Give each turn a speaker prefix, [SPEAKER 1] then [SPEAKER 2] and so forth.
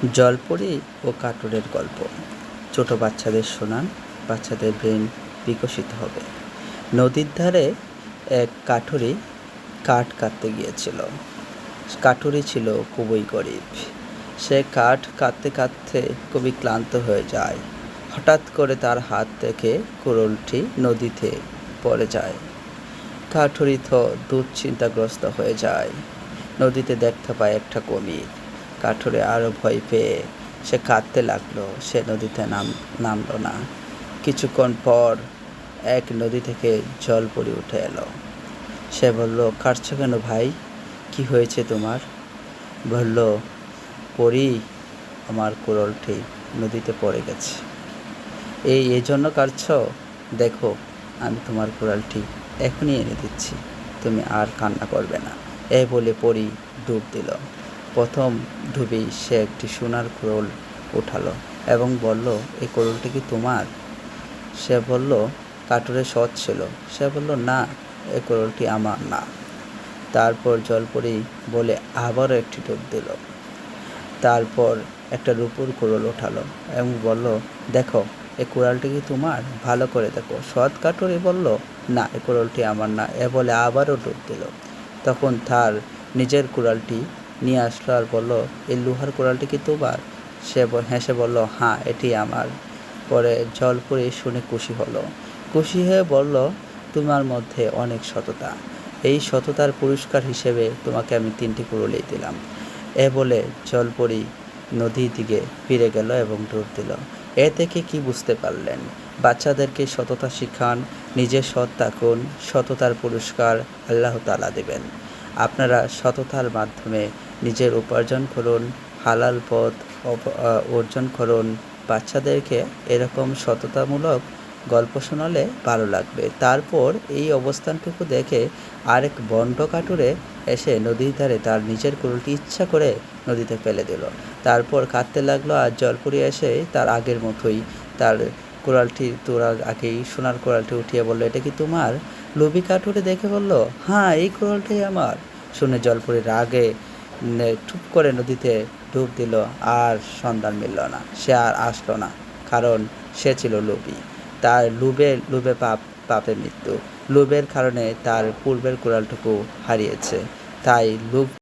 [SPEAKER 1] জলপরি ও কাটুরের গল্প। ছোট বাচ্চাদের শোনান, বাচ্চাদের ব্রেন বিকশিত হবে। নদীর ধারে এক কাঠুরি কাঠ কাটতে গিয়েছিল। কাঠুরি ছিল খুবই গরিব। সে কাঠ কাটতে কাটতে খুবই ক্লান্ত হয়ে যায়। হঠাৎ করে তার হাত থেকে কুড়ুলটি নদীতে পড়ে যায়। কাঠুরি তো দুশ্চিন্তাগ্রস্ত হয়ে যায়। নদীতে দেখতে পায় একটা কুমির। কাঠুরে আরও ভয় পেয়ে সে কাঁদতে লাগলো। সে নদীতে নামলো না। কিছুক্ষণ পর এক নদী থেকে জলপরি উঠে এলো। সে বলল, কাঁদছো কেন ভাই? কি হয়েছে তোমার? বলল, পরি, আমার কুড়োলটি নদীতে পড়ে গেছে। এই জন্য কাঁদছো? দেখো, আমি তোমার কুড়ালটি এখনই এনে দিচ্ছি, তুমি আর কান্না করবে না। এই বলে পরি ডুব দিল। প্রথম ডুবেই সে একটি সোনার কুড়োল উঠালো এবং বলল, এই কুড়োলটি কি তোমার? সে বলল, কাঠুরে সৎ ছিল। সে বলল, না, এই কুড়োলটি আমার না। তারপর জলপরি বলে আবারও একটি ডুব দিল। তারপর একটা রূপোর কুড়োল ওঠালো এবং বলল, দেখো, এই কুড়ালটি কি তোমার? ভালো করে দেখো। সৎ কাঠুরি বলল, না, এই কুড়ালটি আমার না। এ বলে আবারও ডুব দিল। তখন তার নিজের কুড়ালটি নিয়ে আসলো আর বলল, এই লোহার কুড়ালটি কি তোমার? সে হেসে বলল, হ্যাঁ, এটি আমার। পরে জলপরি শুনে খুশি হলো। খুশি হয়ে বলল, তোমার মধ্যে অনেক সততা। এই সততার পুরস্কার হিসেবে তোমাকে আমি 3টি কুড়ুলই দিলাম। এ বলে জলপরি নদীর দিকে ফিরে গেল এবং ডুব দিল। এ থেকে কি বুঝতে পারলেন? বাচ্চাদেরকে সততা শিখান, নিজে সৎ থাকুন, সততার পুরস্কার আল্লাহ তাআলা দেবেন। আপনারা সততার মাধ্যমে নিজের উপার্জন করুন, হালাল পথ অর্জন করুন। বাচ্চাদেরকে এরকম সততামূলক গল্প শোনালে ভালো লাগবে। তারপর এই অবস্থানটুকু দেখে আরেক বন্ড কাঠুরে এসে নদীর ধারে তার নিজের কুড়ুলটি ইচ্ছা করে নদীতে ফেলে দিল। তারপর কাঁদতে লাগলো আর জলপরি এসে তার আগের মতোই তার কুড়ালটি তোলার আগেই সোনার কুড়ালটি উঠিয়ে বলল, এটা কি তোমার? লোভী কাঠুরে দেখে বলল, হ্যাঁ, এই কুড়ালটাই আমার। শুনে জলপরি রাগে টুপ করে নদীতে ডুব দিল। আর সন্ধান মিলল না। সে আর আসলো না, কারণ সে ছিল লোভী। তার লোভে পাপে মৃত্যু। লোভের কারণে তার পূর্বের কুড়ালটুকু হারিয়েছে। তাই লোভ